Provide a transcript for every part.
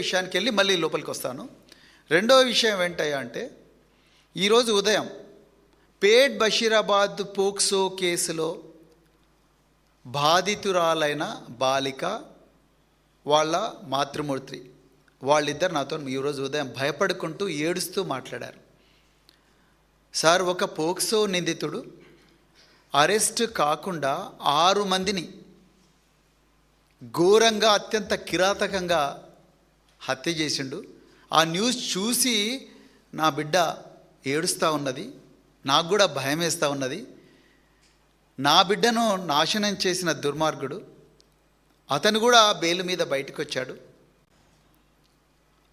విషయానికి వెళ్ళి మళ్ళీ లోపలికి వస్తాను. రెండో విషయం ఏంటయ్యా అంటే, ఈరోజు ఉదయం పేట్ బషీరాబాద్ పోక్సో కేసులో బాధితురాలైన బాలిక వాళ్ళ మాతృమూర్తి వాళ్ళిద్దరు నాతో ఈరోజు ఉదయం భయపడుకుంటూ ఏడుస్తూ మాట్లాడారు. సార్, ఒక పోక్సో నిందితుడు అరెస్ట్ కాకుండా 6 మందిని ఘోరంగా అత్యంత కిరాతకంగా హత్య చేసిండు. ఆ న్యూస్ చూసి నా బిడ్డ ఏడుస్తూ ఉన్నది, నాకు కూడా భయం వేస్తూ ఉన్నది. నా బిడ్డను నాశనం చేసిన దుర్మార్గుడు అతను కూడా బెయిల్ మీద బయటకు వచ్చాడు.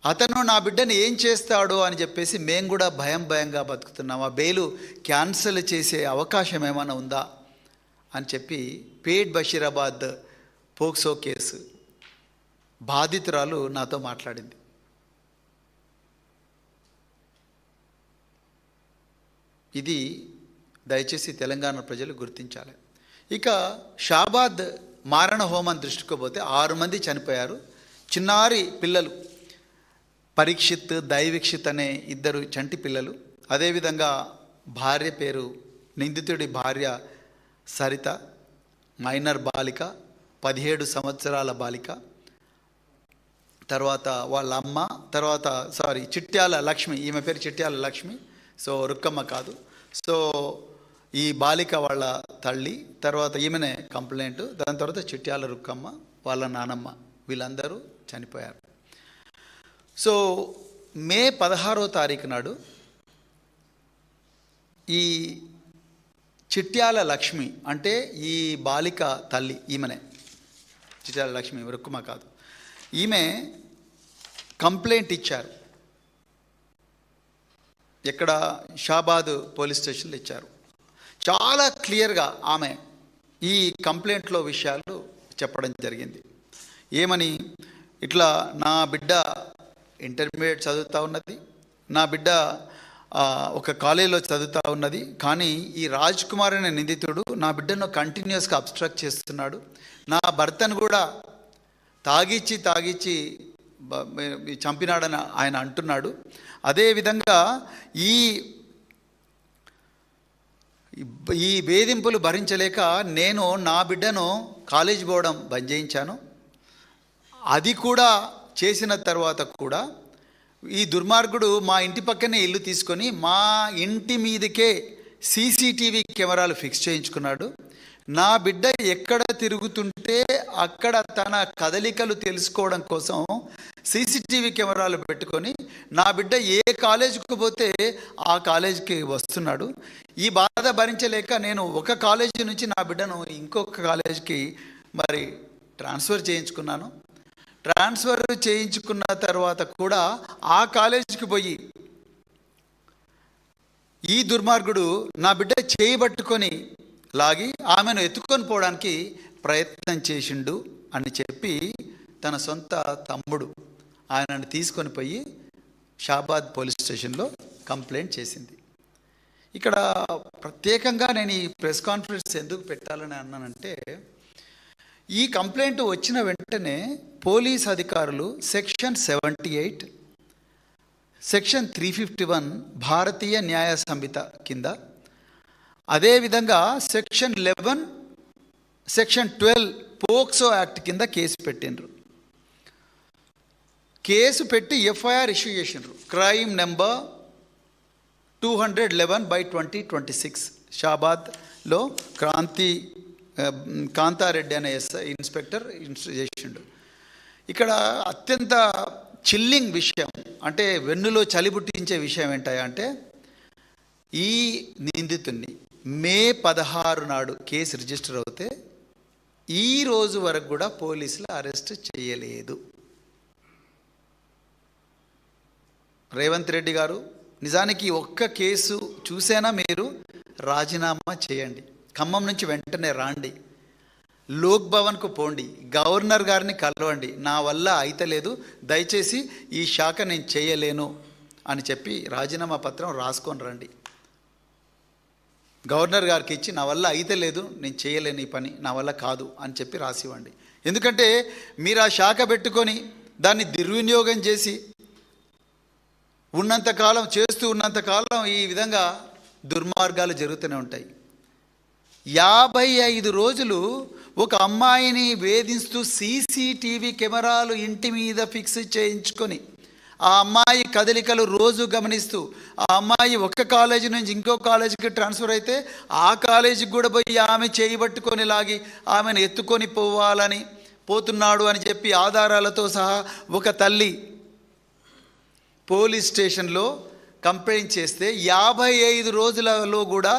అతను నా బిడ్డను ఏం చేస్తాడో అని చెప్పేసి మేము కూడా భయంగా బతుకుతున్నాం. ఆ బెయిలు క్యాన్సిల్ చేసే అవకాశం ఏమైనా ఉందా అని చెప్పి పేట్ బషీరాబాద్ పోక్సో కేసు బాధితురాలు నాతో మాట్లాడింది. ఇది దయచేసి తెలంగాణ ప్రజలు గుర్తించాలి. ఇక షాబాద్ మారణ హోమం దృష్టికి 6 మంది చనిపోయారు. చిన్నారి పిల్లలు, పరీక్షిత్, దైవీక్షిత్ అనే 2 చంటి పిల్లలు. అదేవిధంగా భార్య పేరు, నిందితుడి భార్య సరిత, మైనర్ బాలిక, 17 సంవత్సరాల బాలిక. తర్వాత వాళ్ళ అమ్మ, తర్వాత చిట్యాల లక్ష్మి, ఈమె పేరు చిట్యాల లక్ష్మి, సో రుక్కమ్మ కాదు. సో ఈ బాలిక వాళ్ళ తల్లి, తర్వాత ఈమెనే కంప్లైంట్, దాని తర్వాత చిట్యాల రుక్కమ్మ, వాళ్ళ నానమ్మ, వీళ్ళందరూ చనిపోయారు. సో మే 16వ తారీఖు నాడు ఈ చిట్యాల లక్ష్మి, అంటే ఈ బాలిక తల్లి, ఈమెనే చిట్యాల లక్ష్మి, రుక్కమ్మ కాదు, ఈమె కంప్లైంట్ ఇచ్చారు. ఎక్కడ? షాబాద్ పోలీస్ స్టేషన్లో ఇచ్చారు. చాలా క్లియర్గా ఆమె ఈ కంప్లైంట్లో విషయాలు చెప్పడం జరిగింది. ఏమని? ఇట్లా నా బిడ్డ ఇంటర్మీడియట్ చదువుతూ ఉన్నది, నా బిడ్డ ఒక కాలేజీలో చదువుతూ ఉన్నది, కానీ ఈ రాజ్ కుమార్ అనే నిందితుడు నా బిడ్డను కంటిన్యూస్గా అబ్స్ట్రాక్ట్ చేస్తున్నాడు. నా భర్తను కూడా తాగిచ్చి చంపినాడని ఆయన అంటున్నాడు. అదేవిధంగా ఈ వేధింపులు భరించలేక నేను నా బిడ్డను కాలేజీ పోవడం బంద్ చేయించాను. అది కూడా చేసిన తర్వాత కూడా ఈ దుర్మార్గుడు మా ఇంటి పక్కనే ఇల్లు తీసుకొని మా ఇంటి మీదకే సీసీటీవీ కెమెరాలు ఫిక్స్ చేయించుకున్నాడు. నా బిడ్డ ఎక్కడ తిరుగుతుంటే అక్కడ తన కదలికలు తెలుసుకోవడం కోసం సీసీటీవీ కెమెరాలు పెట్టుకొని నా బిడ్డ ఏ కాలేజీకి పోతే ఆ కాలేజీకి వస్తున్నాడు. ఈ బాధ భరించలేక నేను ఒక కాలేజీ నుంచి నా బిడ్డను ఇంకొక కాలేజీకి ట్రాన్స్ఫర్ చేయించుకున్నాను. ట్రాన్స్ఫర్ చేయించుకున్న తర్వాత కూడా ఆ కాలేజీకి పోయి ఈ దుర్మార్గుడు నా బిడ్డ చేయబట్టుకొని లాగి ఆమెను ఎత్తుకొని పోవడానికి ప్రయత్నం చేసిండు అని చెప్పి తన సొంత తమ్ముడు ఆయనను తీసుకొని పోయి షాబాద్ పోలీస్ స్టేషన్లో కంప్లైంట్ చేసింది. ఇక్కడ ప్రత్యేకంగా నేను ఈ ప్రెస్ కాన్ఫరెన్స్ ఎందుకు పెట్టాలని అన్నానంటే, ఈ కంప్లైంట్ వచ్చిన వెంటనే పోలీస్ అధికారులు సెక్షన్ 78, సెక్షన్ 351 భారతీయ న్యాయ సంహిత కింద, అదేవిధంగా సెక్షన్ 11, సెక్షన్ 12 పోక్సో యాక్ట్ కింద కేసు పెట్టిండ్రు. కేసు పెట్టి ఎఫ్ఐఆర్ ఇష్యూ చేసిండ్రు. క్రైమ్ నెంబర్ 211/2026 షాబాద్లో కాంతారెడ్డి అనే ఇన్స్పెక్టర్ చేసిండు. ఇక్కడ అత్యంత చిల్లింగ్ విషయం, అంటే వెన్నులో చలి పుట్టించే విషయం ఏంటంటే, ఈ నిందితుడిని మే 16 నాడు కేసు రిజిస్టర్ అవుతే ఈ రోజు వరకు కూడా పోలీసులు అరెస్ట్ చేయలేదు. రేవంత్ రెడ్డి గారు, నిజానికి ఒక్క కేసు చూసేనా మీరు రాజీనామా చేయండి, ఖమ్మం నుంచి వెంటనే రాండి, లోక్ భవన్కు పోండి, గవర్నర్ గారిని కలవండి, నా వల్ల అయితలేదు, దయచేసి ఈ శాఖ నేను చేయలేను అని చెప్పి రాజీనామా పత్రం రాసుకొని రండి. గవర్నర్ గారికి ఇచ్చి నా వల్ల అయితే లేదు, నేను చేయలేను ఈ పని, నా వల్ల కాదు అని చెప్పి రాసివ్వండి. ఎందుకంటే మీరు ఆ శాఖ పెట్టుకొని దాన్ని దుర్వినియోగం చేసి ఉన్నంతకాలం ఈ విధంగా దుర్మార్గాలు జరుగుతూనే ఉంటాయి. 55 రోజులు ఒక అమ్మాయిని వేధిస్తూ సీసీటీవీ కెమెరాలు ఇంటి మీద ఫిక్స్ చేయించుకొని ఆ అమ్మాయి కదలికలు రోజు గమనిస్తూ ఆ అమ్మాయి ఒక కాలేజీ నుంచి ఇంకో కాలేజీకి ట్రాన్స్ఫర్ అయితే ఆ కాలేజీకి కూడా పోయి ఆమె చేయబట్టుకొని లాగి ఆమెను ఎత్తుకొని పోతున్నాడు అని చెప్పి ఆధారాలతో సహా ఒక తల్లి పోలీస్ స్టేషన్లో కంప్లైంట్ చేస్తే 55 రోజులలో కూడా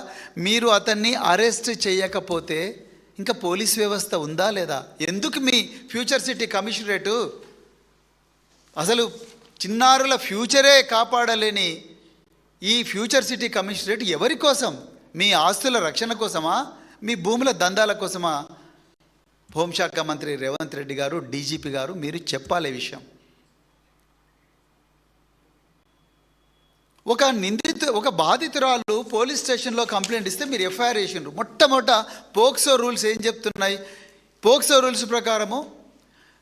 మీరు అతన్ని అరెస్ట్ చేయకపోతే ఇంకా పోలీస్ వ్యవస్థ ఉందా లేదా? ఎందుకు మీ ఫ్యూచర్ సిటీ కమిషనరేటు అసలు చిన్నారుల ఫ్యూచరే కాపాడలేని ఈ ఫ్యూచర్ సిటీ కమిషనరేట్ ఎవరి కోసం? మీ ఆస్తుల రక్షణ కోసమా, మీ భూముల దందాల కోసమా? హోంశాఖ మంత్రి రేవంత్ రెడ్డి గారు, డీజీపీ గారు, మీరు చెప్పాలి విషయం. ఒక బాధితురాలు పోలీస్ స్టేషన్లో కంప్లైంట్ ఇస్తే మీరు ఎఫ్ఐఆర్ వేసిండ్రు. మొట్టమొదట పోక్సో రూల్స్ ఏం చెప్తున్నాయి? పోక్సో రూల్స్ ప్రకారము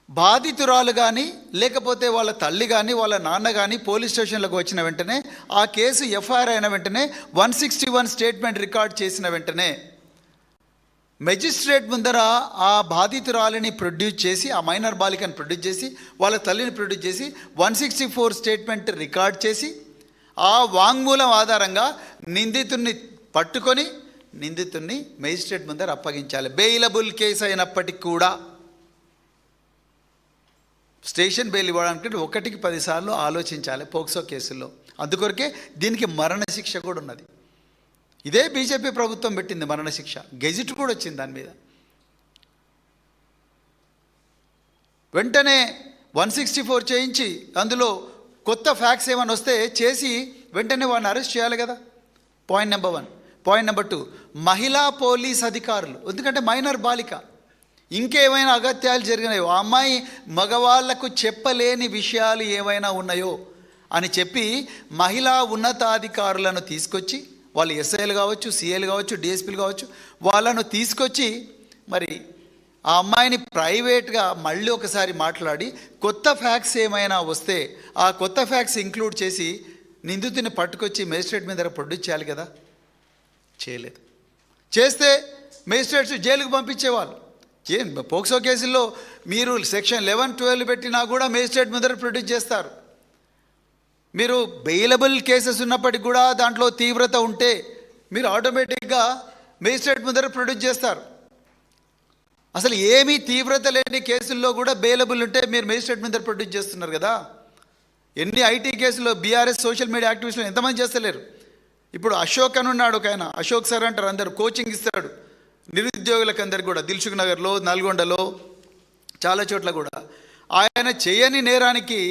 బాధితురాలు కానీ లేకపోతే వాళ్ళ తల్లి కానీ వాళ్ళ నాన్న కానీ పోలీస్ స్టేషన్లకు వచ్చిన వెంటనే ఆ కేసు ఎఫ్ఐఆర్ అయిన వెంటనే 161 స్టేట్మెంట్ రికార్డ్ చేసిన వెంటనే మెజిస్ట్రేట్ ముందర ఆ బాధితురాలిని ప్రొడ్యూస్ చేసి, ఆ మైనర్ బాలికను ప్రొడ్యూస్ చేసి, వాళ్ళ తల్లిని ప్రొడ్యూస్ చేసి 164 స్టేట్మెంట్ రికార్డ్ చేసి ఆ వాంగ్మూలం ఆధారంగా నిందితుడిని పట్టుకొని నిందితుడిని మెజిస్ట్రేట్ ముందర అప్పగించాలి. బెయిలబుల్ కేసు అయినప్పటికీ కూడా స్టేషన్ బెయిల్ ఇవ్వడానికి 1కి 10 సార్లు ఆలోచించాలి పోక్సో కేసుల్లో. అందుకొరకే దీనికి మరణశిక్ష కూడా ఉన్నది. ఇదే బీజేపీ ప్రభుత్వం పెట్టింది మరణశిక్ష, గెజిట్ కూడా వచ్చింది దాని మీద. వెంటనే 164 చేయించి అందులో కొత్త ఫ్యాక్ట్స్ ఏమైనా వస్తే చేసి వెంటనే వాడిని అరెస్ట్ చేయాలి కదా. Point number 1. పాయింట్ నెంబర్ 2, మహిళా పోలీస్ అధికారులు, ఎందుకంటే మైనర్ బాలిక, ఇంకేమైనా అగత్యాలు జరిగినాయో, ఆ అమ్మాయి మగవాళ్లకు చెప్పలేని విషయాలు ఏమైనా ఉన్నాయో అని చెప్పి మహిళా ఉన్నతాధికారులను తీసుకొచ్చి, వాళ్ళు ఎస్ఐలు కావచ్చు, సిఐలు కావచ్చు, డిఎస్పీలు కావచ్చు, వాళ్ళను తీసుకొచ్చి మరి ఆ అమ్మాయిని ప్రైవేట్గా మళ్ళీ ఒకసారి మాట్లాడి కొత్త ఫ్యాక్ట్స్ ఏమైనా వస్తే ఆ కొత్త ఫ్యాక్ట్స్ ఇంక్లూడ్ చేసి నిందితుని పట్టుకొచ్చి మేజిస్ట్రేట్ మీద ప్రొడ్యూస్ చేయాలి కదా. చేయలేదు. చేస్తే మేజిస్ట్రేట్స్ జైలుకు పంపించేవాళ్ళు. పోక్సో కేసుల్లో మీరు సెక్షన్ 11, 12 పెట్టినా కూడా మేజిస్ట్రేట్ ముందర ప్రొడ్యూస్ చేస్తారు. మీరు బెయిలబుల్ కేసెస్ ఉన్నప్పటికీ కూడా దాంట్లో తీవ్రత ఉంటే మీరు ఆటోమేటిక్గా మేజిస్ట్రేట్ ముందర ప్రొడ్యూస్ చేస్తారు. అసలు ఏమీ తీవ్రత లేని కేసుల్లో కూడా బెయిలబుల్ ఉంటే మీరు మేజిస్ట్రేట్ ముందర ప్రొడ్యూస్ చేస్తున్నారు కదా. ఎన్ని ఐటీ కేసుల్లో బీఆర్ఎస్ సోషల్ మీడియా యాక్టివిస్టులు ఎంతమంది చేస్తలేరు? ఇప్పుడు అశోక్ అని ఉన్నాడు ఒక ఆయన, అశోక్ సార్ అంటారు, అందరు కోచింగ్ ఇస్తాడు నిరుద్యోగులకు అందరికి కూడా, దిల్సుఖ్ నగర్లో, నల్గొండలో, చాలా చోట్ల కూడా. ఆయన చేయని నేరానికి